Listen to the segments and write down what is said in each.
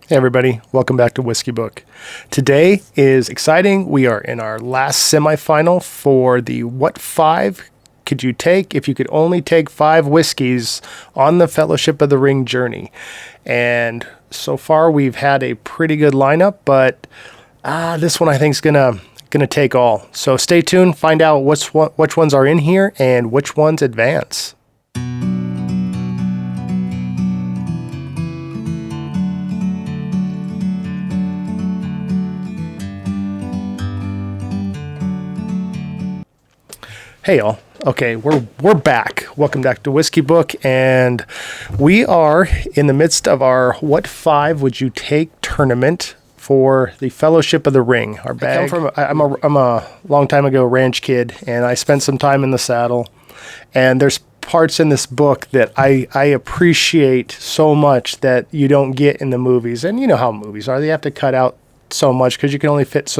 Hey everybody, welcome back to Whiskey Book. Today is exciting. We are in our last semifinal for the what 5 could you take if you could only take 5 whiskeys on the Fellowship of the Ring journey. And so far we've had a pretty good lineup, but this one I think is gonna take all. So stay tuned, find out which ones are in here and which ones advance. Hey y'all. Okay, we're back. Welcome back to Whiskey Book, and we are in the midst of our What 5 Would You Take tournament for the Fellowship of the Ring. Our bag. I'm a long time ago ranch kid, and I spent some time in the saddle. And there's parts in this book that I appreciate so much that you don't get in the movies. And you know how movies are; they have to cut out so much because you can only fit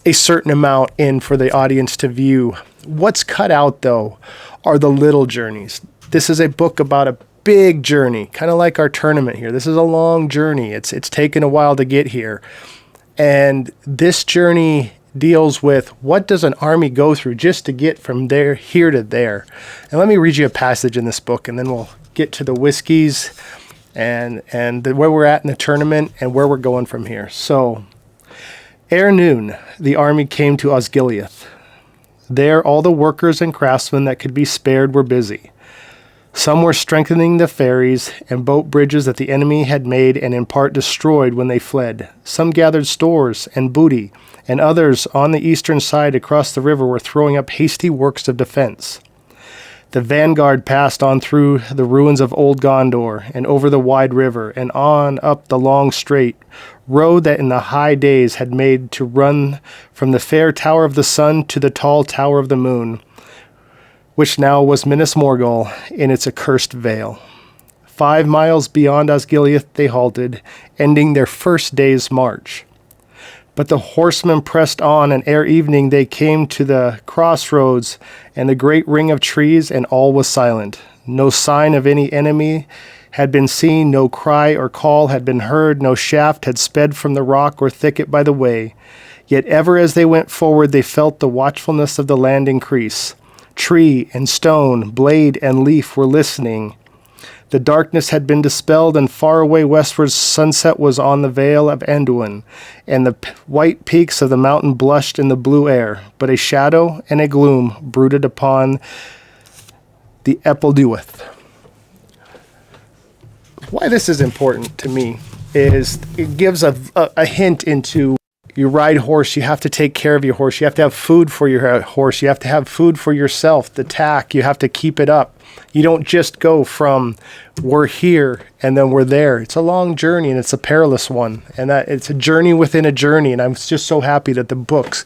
a certain amount in for the audience to view. What's cut out, though, are the little journeys. This is a book about a big journey, kind of like our tournament here. This is a long journey. It's taken a while to get here. And this journey deals with what does an army go through just to get from here to there. And let me read you a passage in this book, and then we'll get to the whiskeys and where we're at in the tournament and where we're going from here. So, ere noon, the army came to Osgiliath. There all the workers and craftsmen that could be spared were busy. Some were strengthening the ferries and boat bridges that the enemy had made and in part destroyed when they fled. Some gathered stores and booty, and others on the eastern side across the river were throwing up hasty works of defense. The vanguard passed on through the ruins of old Gondor and over the wide river and on up the long straight road that in the high days had made to run from the fair tower of the sun to the tall tower of the moon, which now was Minas Morgul in its accursed vale. 5 miles beyond Osgiliath they halted, ending their first day's march. But the horsemen pressed on, and ere evening they came to the crossroads and the great ring of trees, and all was silent. No sign of any enemy had been seen, no cry or call had been heard, no shaft had sped from the rock or thicket by the way. Yet ever as they went forward they felt the watchfulness of the land increase. Tree and stone, blade and leaf were listening. The darkness had been dispelled, and far away westward sunset was on the vale of Anduin, and the white peaks of the mountain blushed in the blue air, but a shadow and a gloom brooded upon the Epelduith. Why this is important to me is it gives a hint into you ride horse, you have to take care of your horse, you have to have food for your horse, you have to have food for yourself, the tack, you have to keep it up. You don't just go from we're here and then we're there. It's a long journey and it's a perilous one, and that it's a journey within a journey. And I'm just so happy that the books,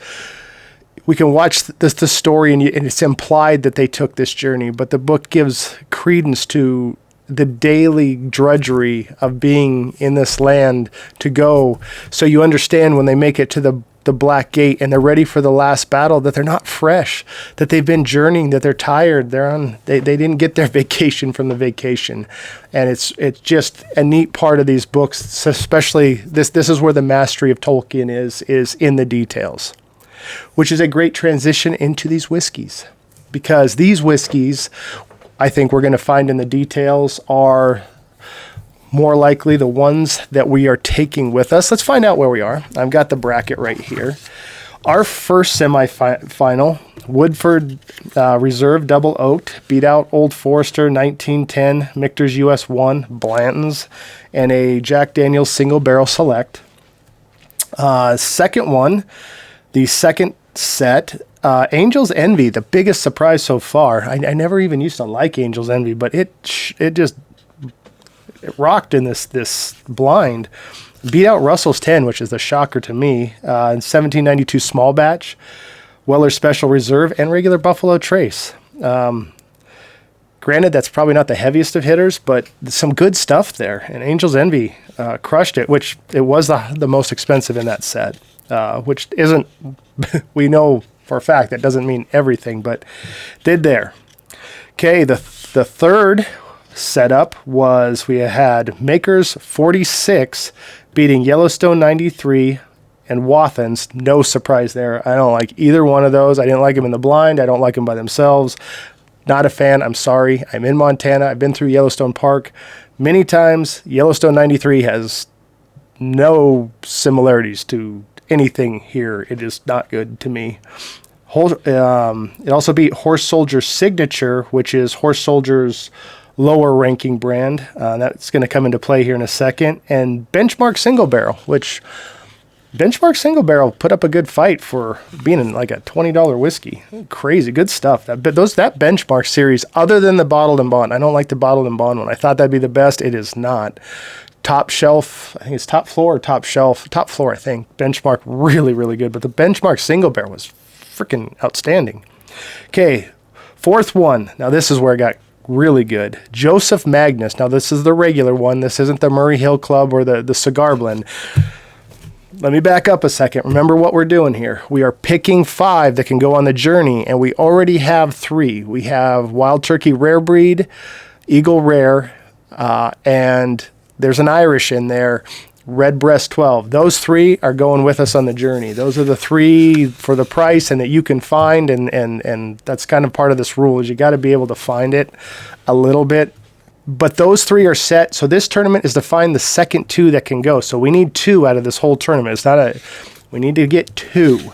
we can watch the story and it's implied that they took this journey, but the book gives credence to the daily drudgery of being in this land to go. So you understand when they make it to the Black Gate and they're ready for the last battle that they're not fresh, that they've been journeying, that they're tired, they didn't get their vacation from the vacation. And it's just a neat part of these books, especially this is where the mastery of Tolkien is in the details, which is a great transition into these whiskeys, because these whiskeys, I think we're going to find in the details, are more likely the ones that we are taking with us. Let's find out where we are. I've got the bracket right here. Our first semifinal, Woodford Reserve Double Oaked, beat out Old Forester 1910, Michter's US 1, Blanton's, and a Jack Daniel's Single Barrel Select. Second one, the second set, Angel's Envy, the biggest surprise so far. I never even used to like Angel's Envy, but it rocked in this blind. Beat out Russell's 10, which is the shocker to me, in 1792 small batch, Weller's Special Reserve, and regular Buffalo Trace. Granted, that's probably not the heaviest of hitters, but some good stuff there. And Angel's Envy crushed it, which it was the most expensive in that set, which isn't, we know for a fact that doesn't mean everything, but did there. Okay, the third setup was we had Makers 46 beating Yellowstone 93 and Wathans. No surprise there. I don't like either one of those. I didn't like them in the blind. I don't like them by themselves. Not a fan. I'm sorry. I'm in Montana. I've been through Yellowstone Park many times. Yellowstone 93 has no similarities to anything here. It is not good to me. It also beat Horse Soldier Signature, which is Horse Soldier's lower ranking brand. That's going to come into play here in a second. And Benchmark Single Barrel, which Benchmark Single Barrel put up a good fight for being in like a $20 whiskey. Crazy good stuff. That Benchmark series, other than the bottled and bond, I don't like the bottled and bond one. I thought that'd be the best. It is not. Top shelf, I think it's top floor or top shelf. Top floor, I think. Benchmark, really, really good. But the Benchmark Single Barrel was freaking outstanding. Okay, fourth one. Now this is where it got really good. Joseph Magnus. Now this is the regular one. This isn't the Murray Hill Club or the cigar blend. Let me back up a second. Remember what we're doing here. We are picking 5 that can go on the journey, and we already have 3. We have Wild Turkey Rare Breed, Eagle Rare, and there's an Irish in there, Redbreast 12. Those 3 are going with us on the journey. Those are the 3 for the price and that you can find, and that's kind of part of this rule is you got to be able to find it a little bit. But those 3 are set. So this tournament is to find the second 2 that can go. So we need 2 out of this whole tournament. It's not we need to get 2.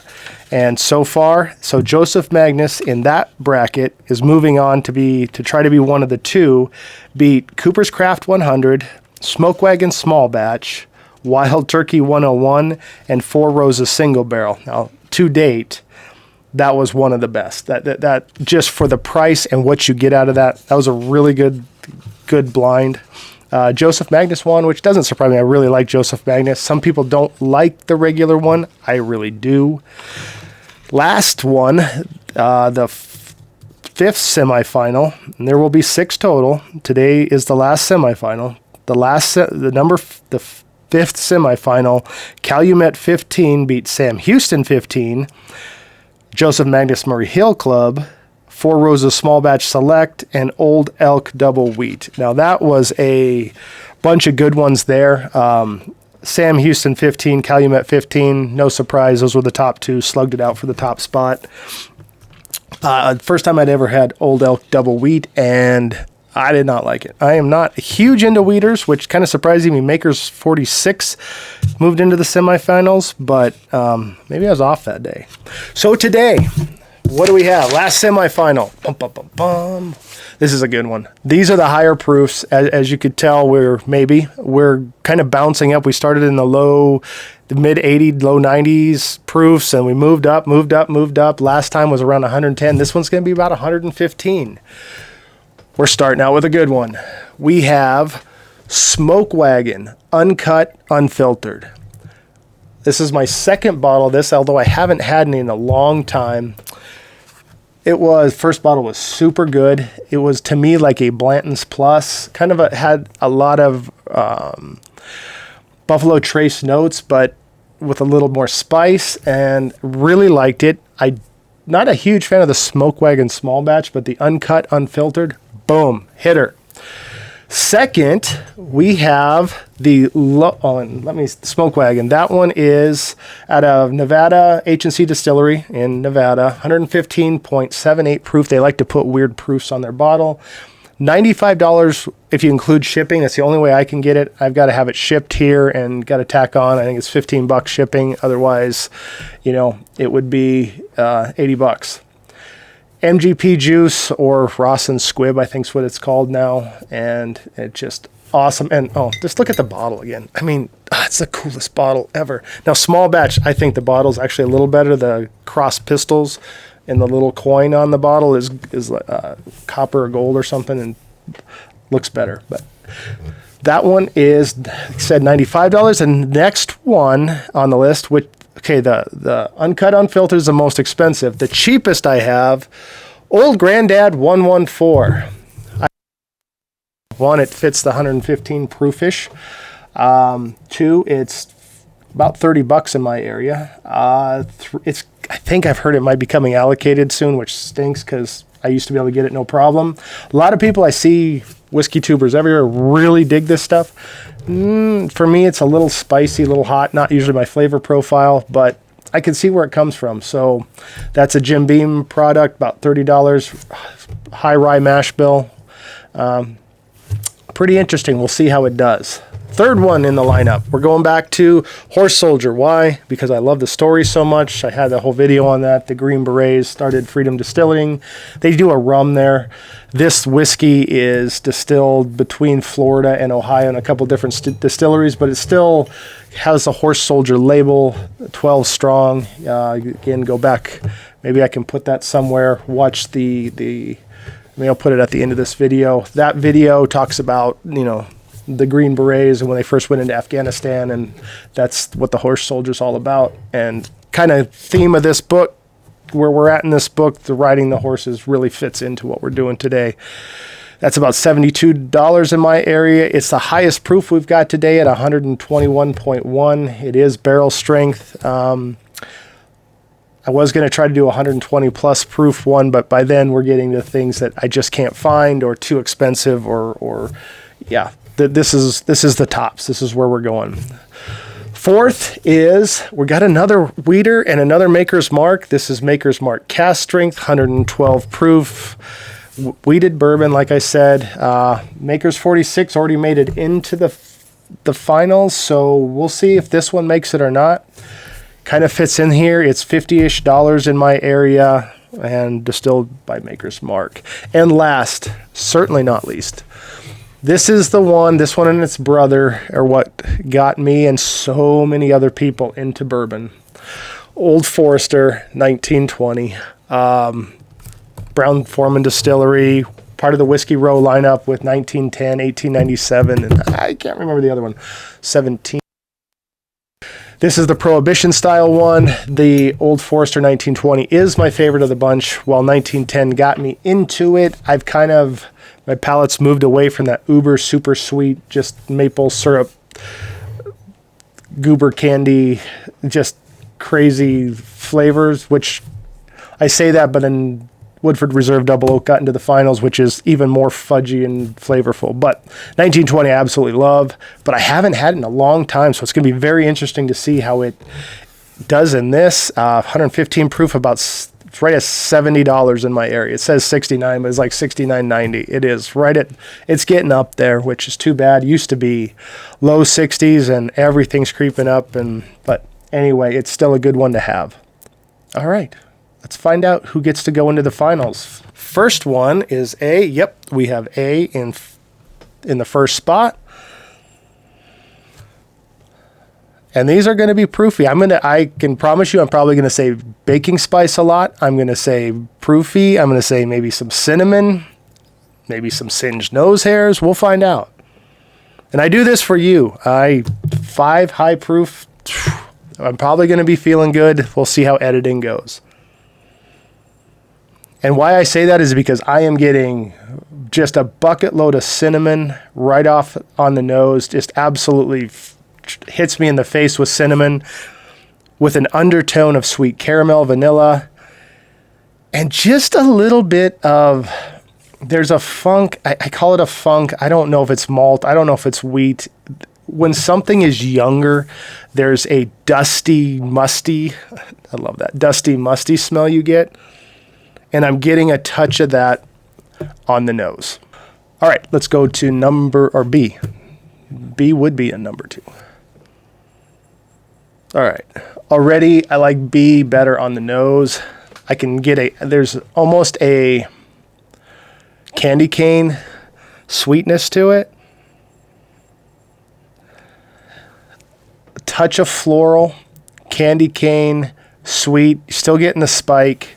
And so far, Joseph Magnus in that bracket is moving on to try to be one of the 2, beat Cooper's Craft 100, Smoke Wagon Small Batch, Wild Turkey 101, and Four Roses Single Barrel. Now, to date, that was one of the best. That just for the price and what you get out of that was a really good blind. Joseph Magnus won, which doesn't surprise me. I really like Joseph Magnus. Some people don't like the regular one. I really do. Last one, the 5th semifinal, and there will be 6 total. Today is the last semifinal. The 5th semifinal, Calumet 15 beat Sam Houston 15. Joseph Magnus Murray Hill Club, Four Roses Small Batch Select, and Old Elk Double Wheat. Now that was a bunch of good ones there. Sam Houston 15, Calumet 15, no surprise. Those were the top 2, slugged it out for the top spot. First time I'd ever had Old Elk Double Wheat, and I did not like it. I am not huge into wheaters, which kind of surprised me. Makers 46 moved into the semifinals, but maybe I was off that day. So today, what do we have? Last semifinal. Bum, bum, bum, bum. This is a good one. These are the higher proofs. As you could tell, we're kind of bouncing up. We started in the mid 80s, low 90s proofs, and we moved up. Last time was around 110. This one's going to be about 115. We're starting out with a good one. We have Smoke Wagon, uncut, unfiltered. This is my second bottle of this, although I haven't had any in a long time. First bottle was super good. It was, to me, like a Blanton's Plus. Had a lot of Buffalo Trace notes, but with a little more spice, and really liked it. I'm not a huge fan of the Smoke Wagon Small Batch, but the uncut, unfiltered, boom, hitter. Second, we have the Smoke Wagon. That one is out of Nevada H&C Distillery in Nevada, 115.78 proof. They like to put weird proofs on their bottle. $95 if you include shipping. That's the only way I can get it. I've got to have it shipped here and got to tack on. I think it's $15 shipping. Otherwise, it would be $80. MGP Juice, or Ross and Squibb, I think is what it's called now. And it's just awesome. And just look at the bottle again. I mean, it's the coolest bottle ever. Now, small batch, I think the bottle's actually a little better. The cross pistols and the little coin on the bottle is copper or gold or something, and looks better. But that one is, said $95. And next one on the list, the uncut unfiltered is the most expensive. The cheapest I have, Old Granddad 114. One, it fits the 115 proofish. 2, it's about $30 in my area. I think I've heard it might be coming allocated soon, which stinks because I used to be able to get it no problem. A lot of people I see whiskey tubers everywhere really dig this stuff. For me, it's a little spicy, a little hot, not usually my flavor profile, but I can see where it comes from. So that's a Jim Beam product, about $30, high rye mash bill. Pretty interesting. We'll see how it does. Third one in the lineup, we're going back to Horse Soldier. Why? Because I love the story so much. I had a whole video on that. The Green Berets started Freedom Distilling. They do a rum there. This whiskey is distilled between Florida and Ohio in a couple different distilleries, but it still has a Horse Soldier label, 12 strong. Again, go back. Maybe I can put that somewhere. Watch maybe I'll put it at the end of this video. That video talks about, the Green Berets and when they first went into Afghanistan, and that's what the Horse Soldier's all about. And kind of theme of this book, where we're at in this book, the riding the horses really fits into what we're doing today. That's about $72 in my area. It's the highest proof we've got today at 121.1. It is barrel strength. I was going to try to do 120 plus proof one, but by then we're getting to things that I just can't find or too expensive or yeah. This is the tops. This is where we're going. Fourth is we got another wheater and another Maker's Mark. This is Maker's Mark Cask Strength, 112 proof. Wheated bourbon, like I said. Maker's 46 already made it into the finals, so we'll see if this one makes it or not. Kind of fits in here. It's $50-ish in my area and distilled by Maker's Mark. And last, certainly not least, this is the one, this one and its brother are what got me and so many other people into bourbon. Old Forester, 1920. Brown-Forman Distillery, part of the Whiskey Row lineup with 1910, 1897, and I can't remember the other one, 17. This is the Prohibition style one. The Old Forester 1920 is my favorite of the bunch. While 1910 got me into it, my palate's moved away from that uber super sweet, just maple syrup, goober candy, just crazy flavors, which I say that, but in Woodford Reserve Double Oak got into the finals, which is even more fudgy and flavorful. But 1920 I absolutely love, but I haven't had it in a long time, so it's going to be very interesting to see how it does in this. 115 proof, it's right at $70 in my area. It says 69, but it's like 69.90. It is it's getting up there, which is too bad. Used to be low 60s and everything's creeping up, but anyway, it's still a good one to have. All right. Let's find out who gets to go into the finals. First one is we have A in the first spot. And these are going to be proofy. I can promise you I'm probably going to say baking spice a lot. I'm going to say proofy. I'm going to say maybe some cinnamon, maybe some singed nose hairs. We'll find out. And I do this for you. 5 high proof. I'm probably going to be feeling good. We'll see how editing goes. And why I say that is because I am getting just a bucket load of cinnamon right off on the nose. Just absolutely hits me in the face with cinnamon with an undertone of sweet caramel, vanilla, and just a little bit of, there's a funk. I call it a funk. I don't know if it's malt. I don't know if it's wheat. When something is younger, there's a dusty, musty, I love that, dusty, musty smell you get. And I'm getting a touch of that on the nose. All right, let's go to B. B would be a number 2. All right, already I like B better on the nose. I can get there's almost a candy cane sweetness to it. A touch of floral, candy cane, sweet, still getting the spike.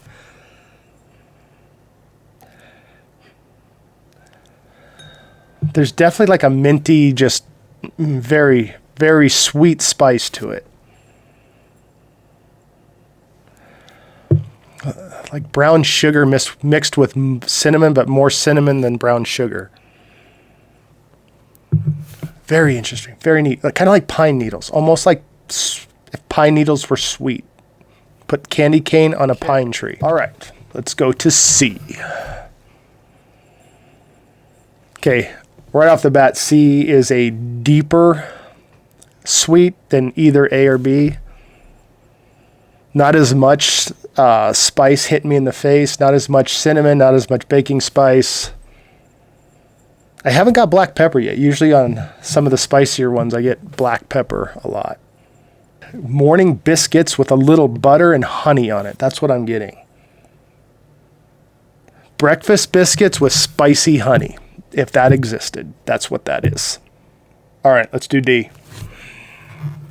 There's definitely like a minty, just very, very sweet spice to it. Like brown sugar mixed with cinnamon, but more cinnamon than brown sugar. Very interesting, very neat. Kind of like pine needles, almost like if pine needles were sweet. Put candy cane on a pine tree. All right, let's go to C. Okay, Right off the bat, C is a deeper sweet than either A or B. Not as much spice hitting me in the face, not as much cinnamon, not as much baking spice. I haven't got black pepper yet. Usually on some of the spicier ones, I get black pepper a lot. Morning biscuits with a little butter and honey on it. That's what I'm getting. Breakfast biscuits with spicy honey. If that existed, that's what that is. All right, let's do D.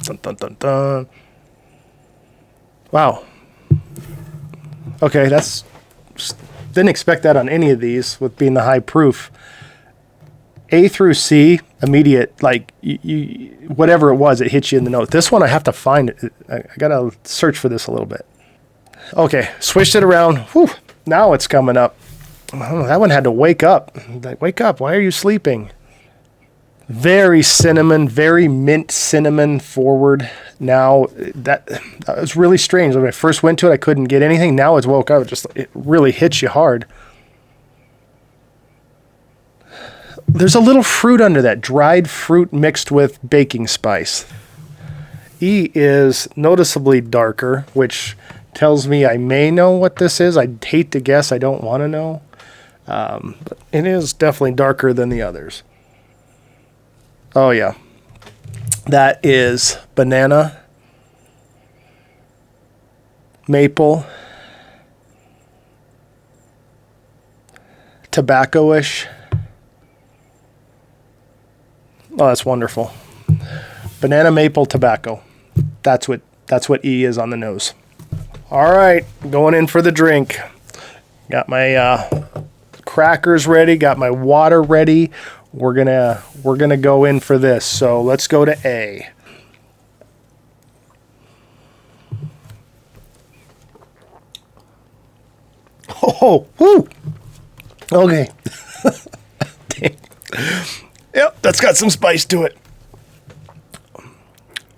Dun, dun, dun, dun. Wow. Okay, didn't expect that on any of these with being the high proof. A through C, immediate, like you whatever it was, it hits you in the nose. This one I have to find it. I gotta search for this a little bit. Okay, switched it around. Whew, now it's coming up. Oh, that one had to wake up. Like, wake up, why are you sleeping? Very cinnamon, very mint cinnamon forward. Now, that was really strange. When I first went to it, I couldn't get anything. Now it's woke up. It really hits you hard. There's a little fruit under that, dried fruit mixed with baking spice. E is noticeably darker, which tells me I may know what this is. I'd hate to guess. I don't want to know. But it is definitely darker than the others. Oh, yeah. That is banana, maple, tobacco-ish. Oh, that's wonderful. Banana, maple, tobacco. That's what E is on the nose. All right, going in for the drink. Got my crackers ready, got my water ready. We're gonna go in for this. So let's go to A. Oh, whoo. Okay. Yep, that's got some spice to it.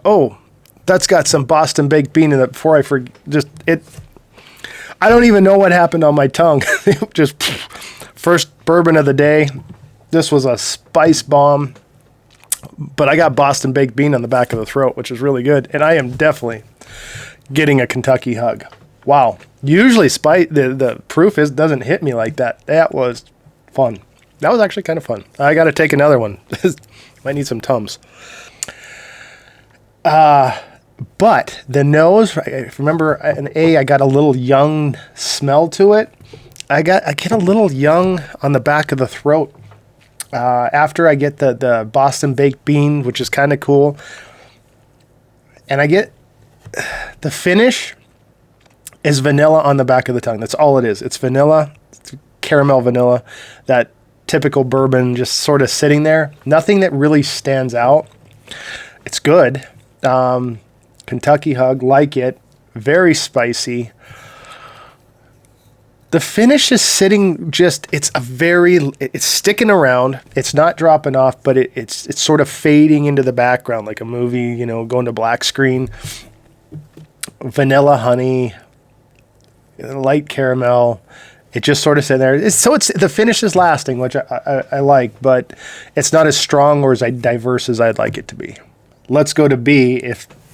Oh, that's got some Boston baked bean in it. Before I forget, I don't even know what happened on my tongue. Just first bourbon of the day. This was a spice bomb, but I got Boston baked bean on the back of the throat, which is really good. And I am definitely getting a Kentucky hug. Wow. Usually the proof doesn't hit me like that. That was fun. That was actually kind of fun. I got to take another one. Might need some Tums. But the nose, remember an A, I got a little young smell to it. I get a little young on the back of the throat. After I get the Boston baked bean, which is kind of cool. And I get the finish is vanilla on the back of the tongue. That's all it is. It's vanilla, it's caramel vanilla, that typical bourbon just sort of sitting there. Nothing that really stands out. It's good. Kentucky hug, like it. Very spicy. The finish is sitting it's sticking around. It's not dropping off, but it's sort of fading into the background like a movie, going to black screen. Vanilla honey, light caramel. It just sort of sitting there. The finish is lasting, which I like, but it's not as strong or as diverse as I'd like it to be. Let's go to B.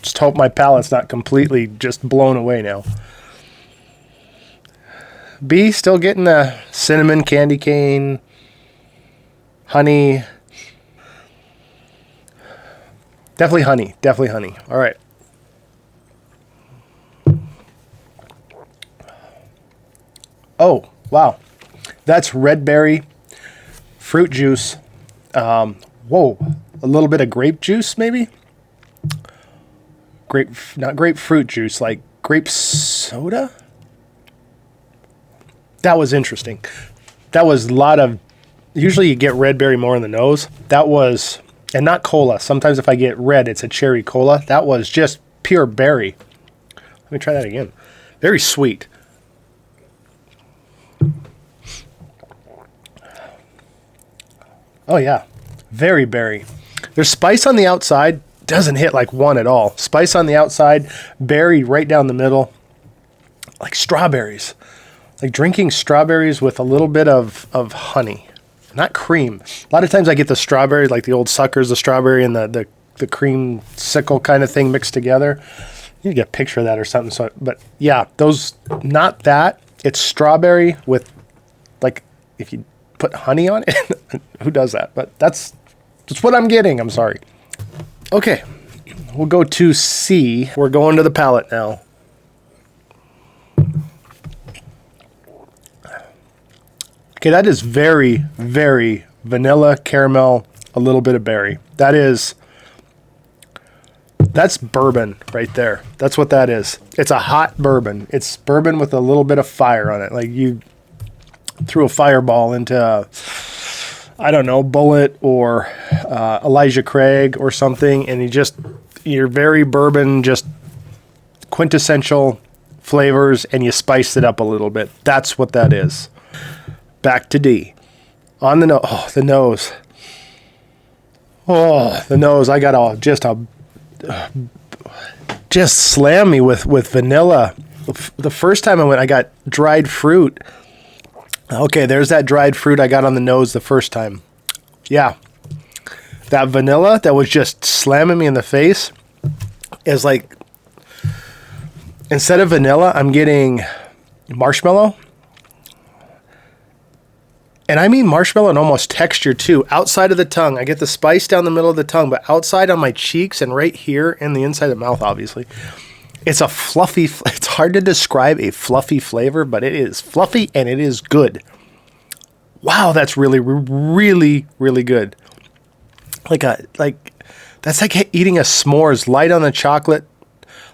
Just hope my palate's not completely just blown away now. B, still getting the cinnamon, candy cane, honey. Definitely honey. All right. Oh, wow. That's red berry fruit juice. Whoa, a little bit of grape juice maybe? Not grapefruit juice, like grape soda? That was interesting. That was a lot of, usually you get red berry more in the nose. That was, and not cola. Sometimes if I get red, it's a cherry cola. That was just pure berry. Let me try that again. Very sweet. Oh yeah, very berry. There's spice on the outside, doesn't hit like one at all. Spice on the outside, berry right down the middle, like strawberries. Like drinking strawberries with a little bit of honey. not cream. A lot of times I get the strawberry, like the old suckers, the strawberry and the cream sickle kind of thing mixed together. You get a picture of that or something. So, but yeah, those, not that. It's strawberry with, like, if you put honey on it. Who does that? But that's what I'm getting. I'm sorry. Okay, we'll go to C. We're going to the palate now. Okay, that is very, very vanilla, caramel, a little bit of berry. That's bourbon right there. That's what that is. It's a hot bourbon. It's bourbon with a little bit of fire on it. Like you threw a fireball into, I don't know, Bullet or Elijah Craig or something, and you're very bourbon, just quintessential flavors, and you spiced it up a little bit. That's what that is. Back to D. On the nose. Oh, the nose. Oh, the nose. I got just slam me with vanilla. The first time I went, I got dried fruit. Okay, there's that dried fruit I got on the nose the first time. Yeah. That vanilla that was just slamming me in the face is like, instead of vanilla, I'm getting marshmallow. And I mean marshmallow and almost texture too. Outside of the tongue, I get the spice down the middle of the tongue, but outside on my cheeks and right here and the inside of the mouth, obviously. It's a fluffy, it's hard to describe a fluffy flavor, but it is fluffy and it is good. Wow, that's really, really, really good. That's like eating a s'mores, light on the chocolate,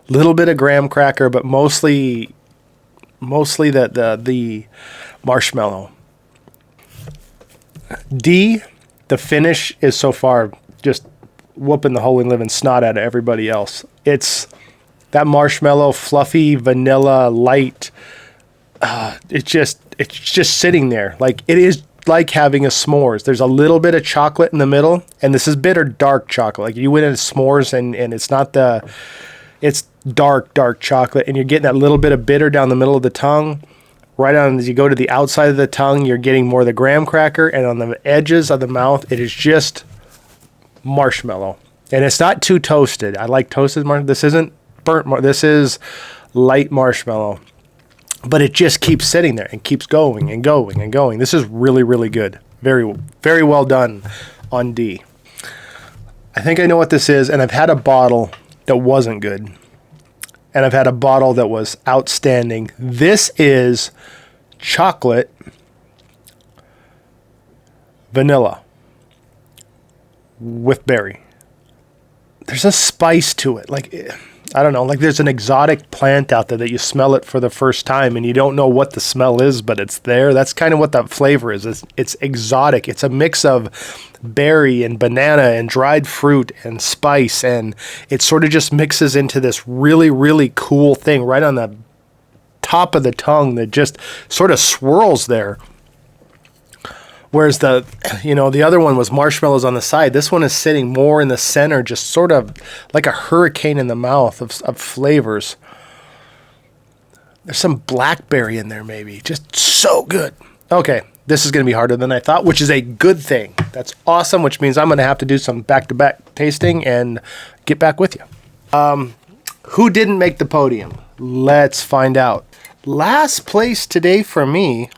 little bit of graham cracker, but mostly the marshmallow. D, the finish is so far just whooping the holy living snot out of everybody else. It's that marshmallow, fluffy, vanilla, light. It's just sitting there. Like, it is like having a s'mores. There's a little bit of chocolate in the middle, and this is bitter dark chocolate. Like, you went into s'mores, and it's not it's dark chocolate, and you're getting that little bit of bitter down the middle of the tongue. Right on, as you go to the outside of the tongue, you're getting more of the graham cracker, and on the edges of the mouth, it is just marshmallow. And it's not too toasted. I like toasted marshmallow. This isn't burnt. This is light marshmallow. But it just keeps sitting there and keeps going and going and going. This is really, really good. Very, very well done on D. I think I know what this is, and I've had a bottle that wasn't good. And I've had a bottle that was outstanding. This is chocolate vanilla with berry. There's a spice to it. Like, I don't know, like there's an exotic plant out there that you smell it for the first time and you don't know what the smell is, but it's there. That's kind of what that flavor is. It's exotic. It's a mix of berry and banana and dried fruit and spice, and it sort of just mixes into this really, really cool thing right on the top of the tongue that just sort of swirls there. Whereas the other one was marshmallows on the side. This one is sitting more in the center, just sort of like a hurricane in the mouth of flavors. There's some blackberry in there maybe. Just so good. Okay, this is going to be harder than I thought, which is a good thing. That's awesome, which means I'm going to have to do some back-to-back tasting and get back with you. Who didn't make the podium? Let's find out. Last place today for me.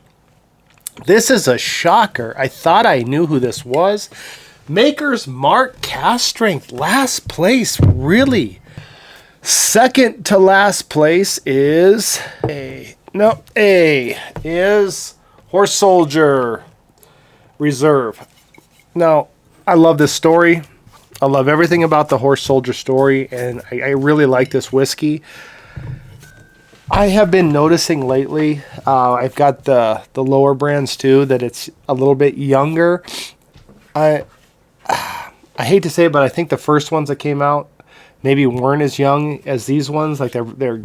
This is a shocker. I thought I knew who this was. Maker's Mark Cask Strength. Last place, really. Second to last place is A is Horse Soldier Reserve. Now, I love this story. I love everything about the Horse Soldier story, and I really like this whiskey. I have been noticing lately, I've got the lower brands too, that it's a little bit younger. I hate to say it, but I think the first ones that came out maybe weren't as young as these ones. Like they're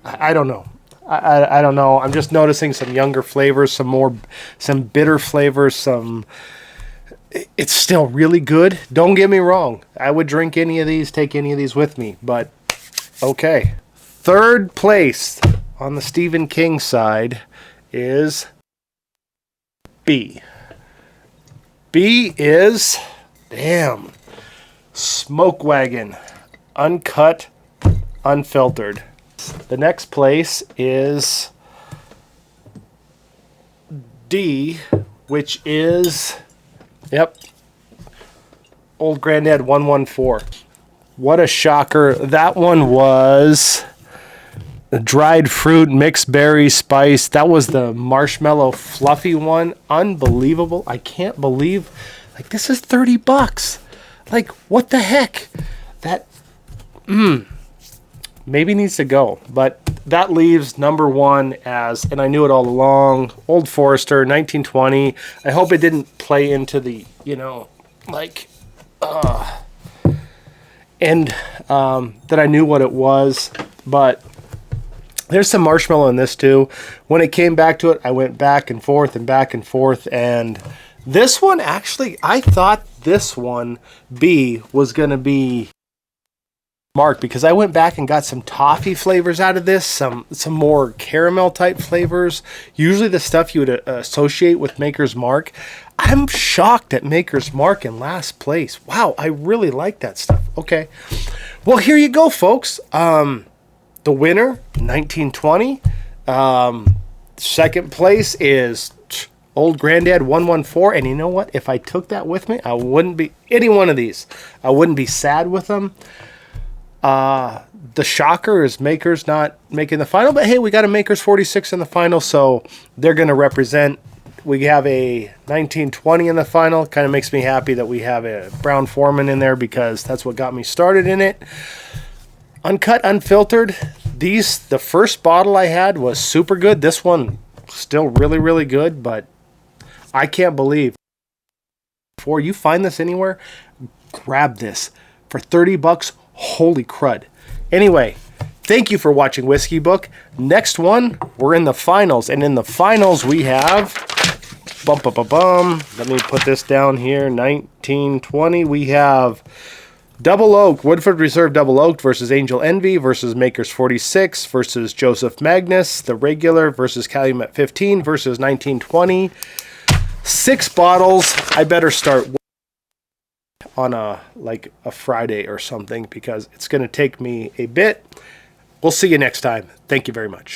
I don't know. I don't know. I'm just noticing some younger flavors, some bitter flavors, it's still really good. Don't get me wrong. I would drink any of these, take any of these with me, but okay. Third place on the Stephen King side is B. B is, damn, Smoke Wagon, uncut, unfiltered. The next place is D, which is, yep, Old Granddad 114. What a shocker. That one was dried fruit, mixed berry spice. That was the marshmallow fluffy one. Unbelievable. I can't believe, like, this is $30. Like, what the heck? That, maybe needs to go. But that leaves number one as, and I knew it all along, Old Forester, 1920. I hope it didn't play into the, you know, like, and that I knew what it was. But there's some marshmallow in this too. When it came back to it, I went back and forth and back and forth. And this one, actually, I thought this one, B, was going to be marked, because I went back and got some toffee flavors out of this, some more caramel type flavors, usually the stuff you would associate with Maker's Mark. I'm shocked at Maker's Mark in last place. Wow, I really like that stuff. Okay, well, here you go, folks. The winner, 1920. Second place is Old Granddad 114. And you know what? If I took that with me, I wouldn't be any one of these. I wouldn't be sad with them. The shocker is Maker's not making the final, but hey, we got a Maker's 46 in the final, so they're going to represent. We have a 1920 in the final. Kind of makes me happy that we have a Brown Foreman in there, because that's what got me started in it. Uncut, unfiltered. The first bottle I had was super good. This one still really, really good, but I can't believe. Before you find this anywhere, grab this for $30. Holy crud. Anyway, thank you for watching Whiskey Book. Next one, we're in the finals. And in the finals, we have, let me put this down here, 1920. We have Double Oak, Woodford Reserve Double Oak versus Angel Envy versus Maker's 46 versus Joseph Magnus. The regular versus Calumet 15 versus 1920. 6 bottles. I better start on a Friday or something, because it's going to take me a bit. We'll see you next time. Thank you very much.